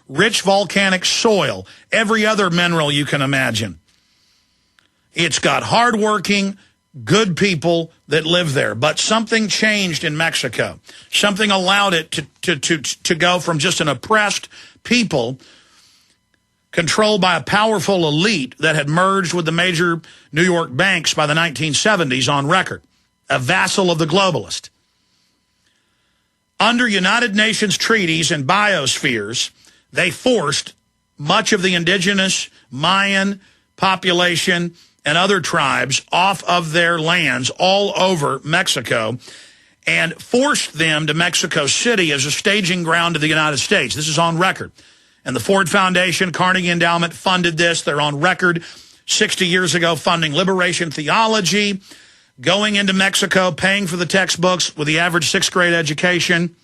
rich volcanic soil, every other mineral you can imagine. It's got hardworking, good people that live there. But something changed in Mexico. Something allowed it to go from just an oppressed people controlled by a powerful elite that had merged with the major New York banks by the 1970s on record. A vassal of the globalist. Under United Nations treaties and biospheres, they forced much of the indigenous Mayan population and other tribes off of their lands all over Mexico and forced them to Mexico City as a staging ground to the United States. This is on record. And the Ford Foundation, Carnegie Endowment funded this. They're on record 60 years ago funding liberation theology, going into Mexico, paying for the textbooks with the average sixth grade education,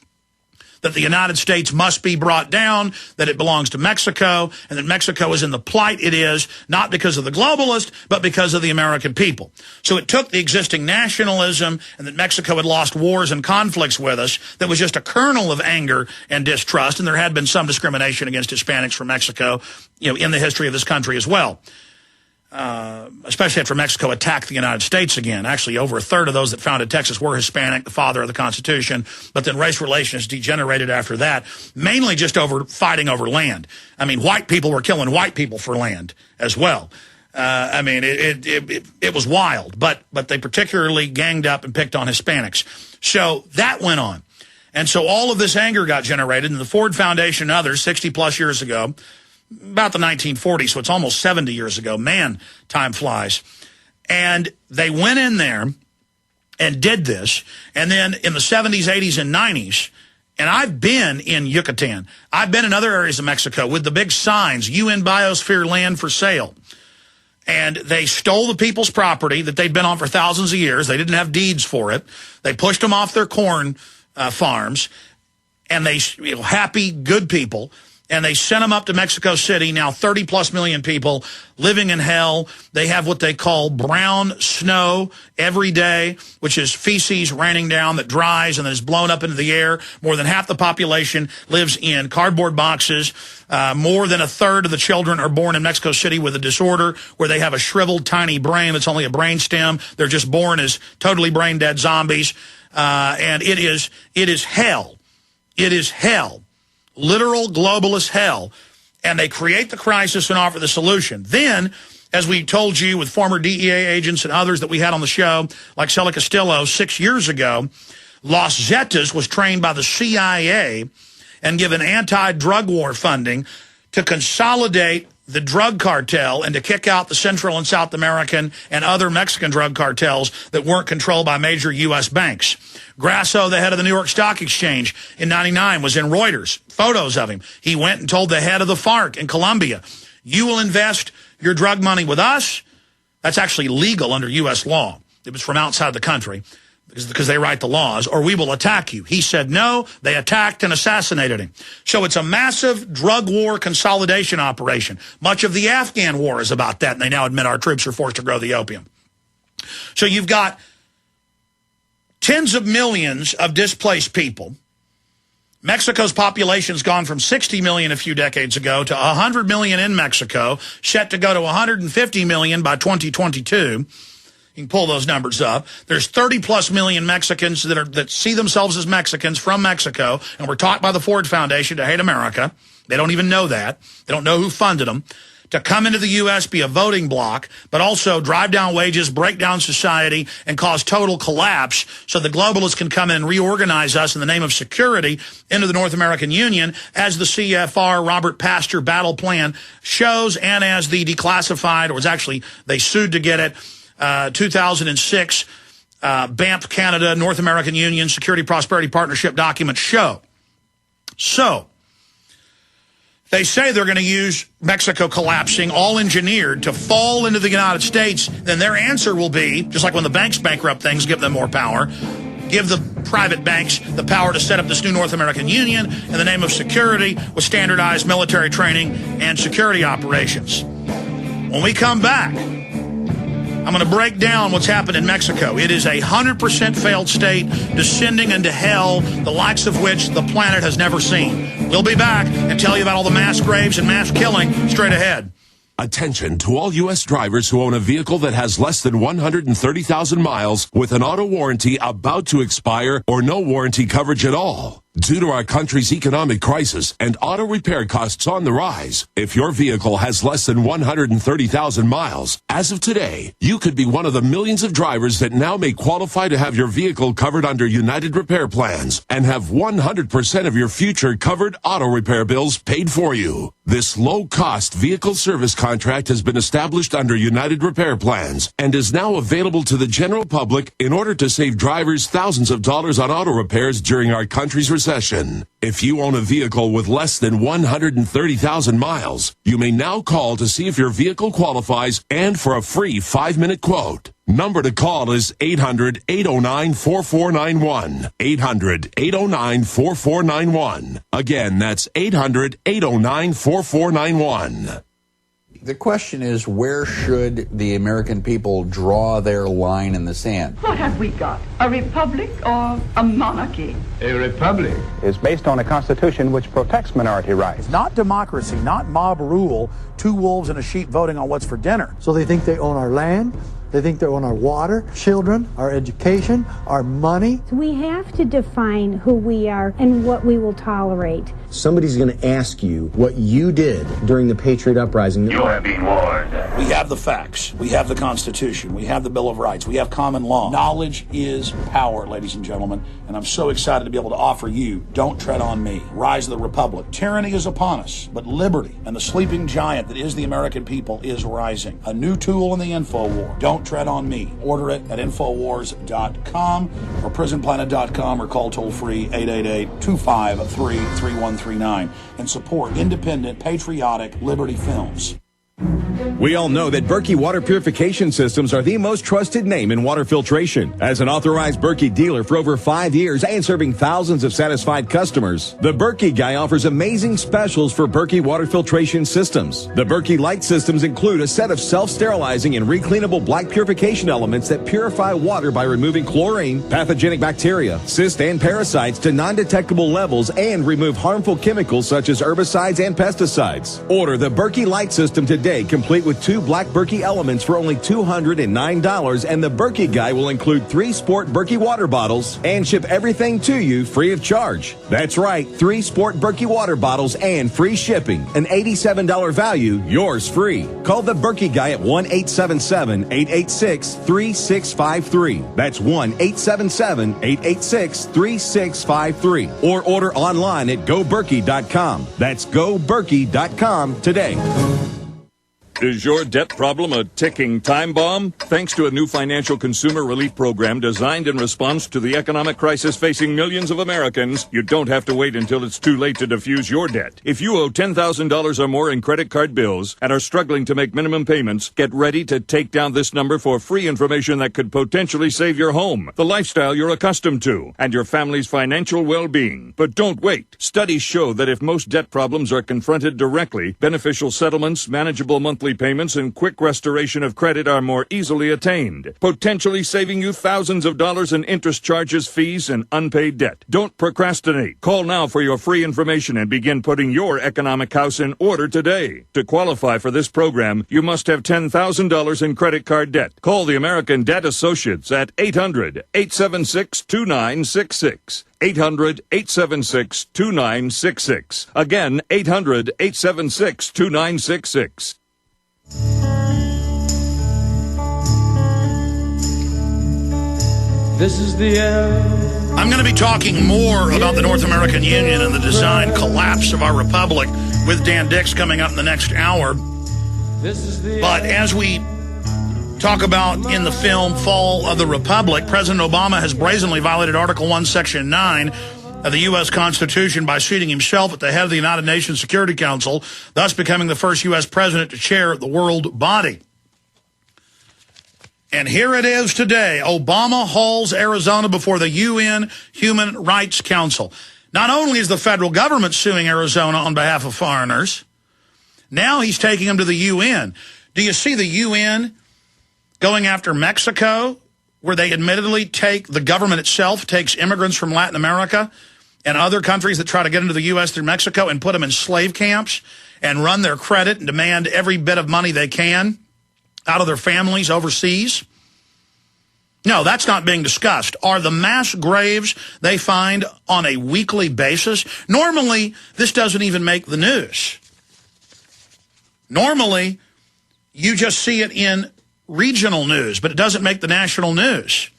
that the United States must be brought down, that it belongs to Mexico, and that Mexico is in the plight it is, not because of the globalist, but because of the American people. So it took the existing nationalism and that Mexico had lost wars and conflicts with us that was just a kernel of anger and distrust, and there had been some discrimination against Hispanics from Mexico, in the history of this country as well. Especially after Mexico attacked the United States again. Actually, over a third of those that founded Texas were Hispanic, the father of the Constitution. But then race relations degenerated after that, mainly just over fighting over land. I mean, white people were killing white people for land as well. I mean, it was wild. But they particularly ganged up and picked on Hispanics. So that went on. And so all of this anger got generated, and the Ford Foundation and others, 60-plus years ago, about the 1940s, so it's almost 70 years ago. Man, time flies. And they went in there and did this. And then in the 70s, 80s, and 90s, and I've been in Yucatan. I've been in other areas of Mexico with the big signs, UN Biosphere Land for Sale. And they stole the people's property that they'd been on for thousands of years. They didn't have deeds for it. They pushed them off their corn farms. And they, happy, good people. And they sent them up to Mexico City, now 30-plus million people living in hell. They have what they call brown snow every day, which is feces raining down that dries and then is blown up into the air. More than half the population lives in cardboard boxes. More than a third of the children are born in Mexico City with a disorder where they have a shriveled, tiny brain that's only a brain stem. They're just born as totally brain-dead zombies. And it is hell. It is hell. Literal globalist hell, and they create the crisis and offer the solution. Then, as we told you with former DEA agents and others that we had on the show, like Celia Castillo 6 years ago, Los Zetas was trained by the CIA and given anti-drug war funding to consolidate the drug cartel and to kick out the Central and South American and other Mexican drug cartels that weren't controlled by major U.S. banks. Grasso, the head of the New York Stock Exchange in '99, was in Reuters. Photos of him. He went and told the head of the FARC in Colombia, you will invest your drug money with us. That's actually legal under U.S. law. It was from outside the country because they write the laws, or we will attack you. He said no. They attacked and assassinated him. So it's a massive drug war consolidation operation. Much of the Afghan war is about that, and they now admit our troops are forced to grow the opium. So you've got tens of millions of displaced people. Mexico's population's gone from 60 million a few decades ago to 100 million in Mexico, set to go to 150 million by 2022. You can pull those numbers up. There's 30-plus million Mexicans that see themselves as Mexicans from Mexico, and were taught by the Ford Foundation to hate America. They don't even know that. They don't know who funded them. To come into the U.S., be a voting bloc, but also drive down wages, break down society, and cause total collapse so the globalists can come in and reorganize us in the name of security into the North American Union, as the CFR Robert Pastor battle plan shows, and as the declassified, or was actually, they sued to get it, 2006 BAMP Canada North American Union Security Prosperity Partnership documents show. So they say they're going to use Mexico collapsing, all engineered, to fall into the United States. Then their answer will be, just like when the banks bankrupt things, give them more power, give the private banks the power to set up this new North American Union in the name of security with standardized military training and security operations. When we come back, I'm going to break down what's happened in Mexico. It is a 100% failed state, descending into hell, the likes of which the planet has never seen. We'll be back and tell you about all the mass graves and mass killing straight ahead. Attention to all U.S. drivers who own a vehicle that has less than 130,000 miles with an auto warranty about to expire or no warranty coverage at all. Due to our country's economic crisis and auto repair costs on the rise, if your vehicle has less than 130,000 miles, as of today, you could be one of the millions of drivers that now may qualify to have your vehicle covered under United Repair Plans and have 100% of your future covered auto repair bills paid for you. This low-cost vehicle service contract has been established under United Repair Plans and is now available to the general public in order to save drivers thousands of dollars on auto repairs during our country's recession. If you own a vehicle with less than 130,000 miles, you may now call to see if your vehicle qualifies and for a free 5-minute quote. Number to call is 800-809-4491. 800-809-4491. Again, that's 800-809-4491. The question is, where should the American people draw their line in the sand? What have we got? A republic or a monarchy? A republic is based on a constitution which protects minority rights. Not democracy, not mob rule, 2 wolves and a sheep voting on what's for dinner. So they think they own our land, they think they own our water, children, our education, our money. We have to define who we are and what we will tolerate. Somebody's going to ask you what you did during the Patriot Uprising. You have been warned. We have the facts. We have the Constitution. We have the Bill of Rights. We have common law. Knowledge is power, ladies and gentlemen, and I'm so excited to be able to offer you Don't Tread on Me, Rise of the Republic. Tyranny is upon us, but liberty and the sleeping giant that is the American people is rising. A new tool in the info war. Don't Tread on Me. Order it at Infowars.com or PrisonPlanet.com or call toll-free 888-253-3139 and support independent, patriotic Liberty films. We all know that Berkey water purification systems are the most trusted name in water filtration. As an authorized Berkey dealer for over 5 years and serving thousands of satisfied customers, the Berkey guy offers amazing specials for Berkey water filtration systems. The Berkey Light systems include a set of self-sterilizing and recleanable black purification elements that purify water by removing chlorine, pathogenic bacteria, cysts, and parasites to non-detectable levels and remove harmful chemicals such as herbicides and pesticides. Order the Berkey Light system today, complete with 2 black Berkey elements for only $209, and the Berkey guy will include 3 sport Berkey water bottles and ship everything to you free of charge. That's right, 3 sport Berkey water bottles and free shipping. An $87 value, yours free. Call the Berkey guy at 1-877-886-3653. That's 1-877-886-3653. Or order online at GoBerkey.com. That's GoBerkey.com today. Is your debt problem a ticking time bomb? Thanks to a new financial consumer relief program designed in response to the economic crisis facing millions of Americans, you don't have to wait until it's too late to defuse your debt. If you owe $10,000 or more in credit card bills and are struggling to make minimum payments, get ready to take down this number for free information that could potentially save your home, the lifestyle you're accustomed to, and your family's financial well-being. But don't wait. Studies show that if most debt problems are confronted directly, beneficial settlements, manageable monthly payments, and quick restoration of credit are more easily attained, potentially saving you thousands of dollars in interest charges, fees, and unpaid debt. Don't procrastinate. Call now for your free information and begin putting your economic house in order today. To qualify for this program, you must have $10,000 in credit card debt. Call the American Debt Associates at 800-876-2966. 800-876-2966. Again, 800-876-2966. This is the end. I'm going to be talking more about the North American Union and the designed collapse of our republic with Dan Dix coming up in the next hour. But as we talk about in the film Fall of the Republic, President Obama has brazenly violated Article 1, Section 9 of the U.S. Constitution by seating himself at the head of the United Nations Security Council, thus becoming the first U.S. president to chair the world body. And here it is today. Obama hauls Arizona before the UN Human Rights Council. Not only is the federal government suing Arizona on behalf of foreigners, now he's taking them to the UN. Do you see the UN going after Mexico, where they admittedly the government itself takes immigrants from Latin America and other countries that try to get into the U.S. through Mexico and put them in slave camps and run their credit and demand every bit of money they can out of their families overseas. No, that's not being discussed. Are the mass graves they find on a weekly basis? Normally, this doesn't even make the news. Normally, you just see it in regional news, but it doesn't make the national news.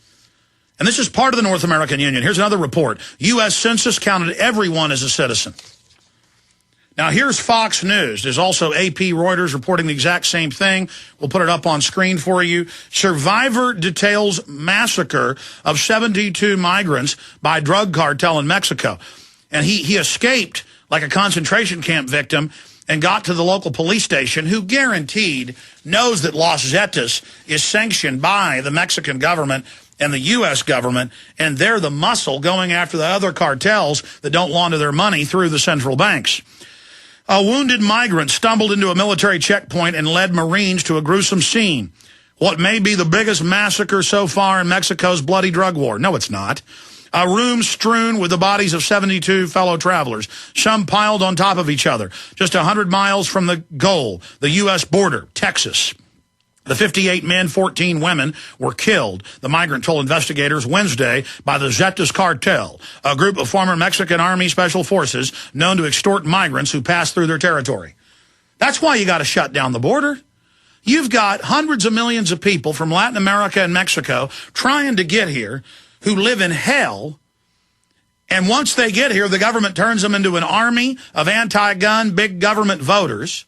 And this is part of the North American Union. Here's another report. U.S. Census counted everyone as a citizen. Now, here's Fox News. There's also AP, Reuters reporting the exact same thing. We'll put it up on screen for you. Survivor details massacre of 72 migrants by drug cartel in Mexico. And he escaped like a concentration camp victim and got to the local police station, who guaranteed knows that Los Zetas is sanctioned by the Mexican government and the U.S. government, and they're the muscle going after the other cartels that don't launder their money through the central banks. A wounded migrant stumbled into a military checkpoint and led Marines to a gruesome scene. What may be the biggest massacre so far in Mexico's bloody drug war. No, it's not. A room strewn with the bodies of 72 fellow travelers, some piled on top of each other, just 100 miles from the goal, the U.S. border, Texas. The 58 men, 14 women were killed, the migrant told investigators Wednesday, by the Zetas cartel, a group of former Mexican Army Special Forces known to extort migrants who pass through their territory. That's why you got to shut down the border. You've got hundreds of millions of people from Latin America and Mexico trying to get here who live in hell. And once they get here, the government turns them into an army of anti-gun, big government voters.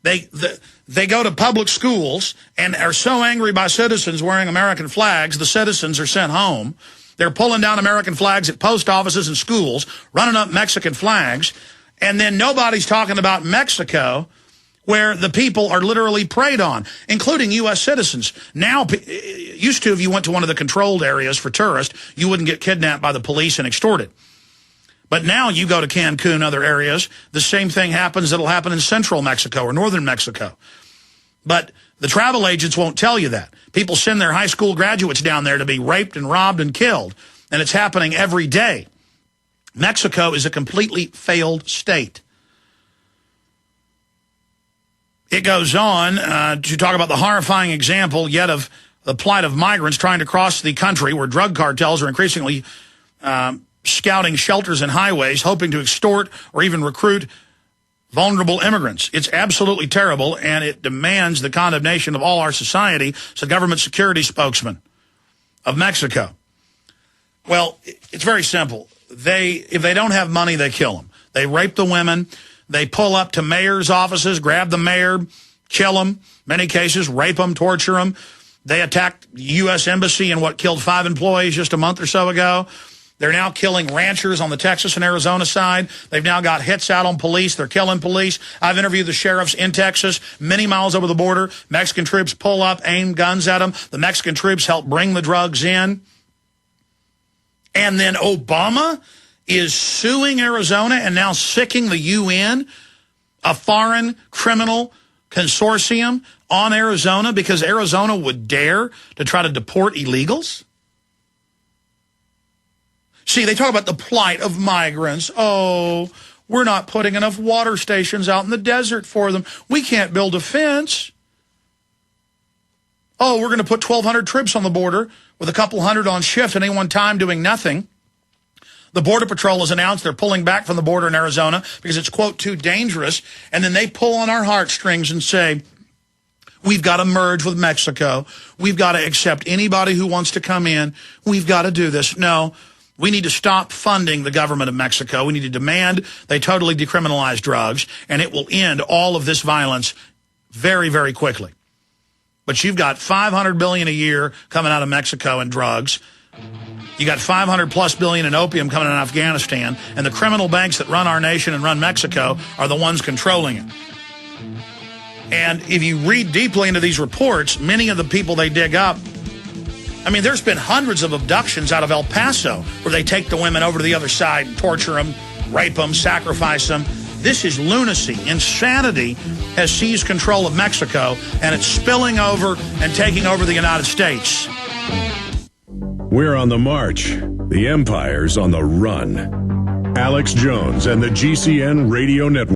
They go to public schools and are so angry by citizens wearing American flags, the citizens are sent home. They're pulling down American flags at post offices and schools, running up Mexican flags, and then nobody's talking about Mexico, where the people are literally preyed on, including U.S. citizens. Now, used to, if you went to one of the controlled areas for tourists, you wouldn't get kidnapped by the police and extorted. But now you go to Cancun, other areas, the same thing happens that'll happen in central Mexico or northern Mexico. But the travel agents won't tell you that. People send their high school graduates down there to be raped and robbed and killed, and it's happening every day. Mexico is a completely failed state. It goes on to talk about the horrifying example yet of the plight of migrants trying to cross the country, where drug cartels are increasingly scouting shelters and highways, hoping to extort or even recruit vulnerable immigrants. It's absolutely terrible, and it demands the condemnation of all our society, said government security spokesman of Mexico. Well, it's very simple. If they don't have money, they kill them. They rape the women. They pull up to mayor's offices, grab the mayor, kill them, many cases, rape them, torture them. They attacked the U.S. Embassy in what killed 5 employees just a month or so ago. They're now killing ranchers on the Texas and Arizona side. They've now got hits out on police. They're killing police. I've interviewed the sheriffs in Texas, many miles over the border. Mexican troops pull up, aim guns at them. The Mexican troops help bring the drugs in. And then Obama is suing Arizona and now sicking the UN, a foreign criminal consortium, on Arizona because Arizona would dare to try to deport illegals? See, they talk about the plight of migrants. Oh, we're not putting enough water stations out in the desert for them. We can't build a fence. Oh, we're going to put 1,200 troops on the border with a couple hundred on shift at any one time doing nothing. The Border Patrol has announced they're pulling back from the border in Arizona because it's, quote, too dangerous. And then they pull on our heartstrings and say, we've got to merge with Mexico. We've got to accept anybody who wants to come in. We've got to do this. No. We need to stop funding the government of Mexico. We need to demand they totally decriminalize drugs, and it will end all of this violence very, very quickly. But you've got $500 billion a year coming out of Mexico in drugs. You got $500+ billion in opium coming out of Afghanistan, and the criminal banks that run our nation and run Mexico are the ones controlling it. And if you read deeply into these reports, many of the people they dig up, I mean, there's been hundreds of abductions out of El Paso where they take the women over to the other side, torture them, rape them, sacrifice them. This is lunacy. Insanity has seized control of Mexico, and it's spilling over and taking over the United States. We're on the march. The empire's on the run. Alex Jones and the GCN Radio Network.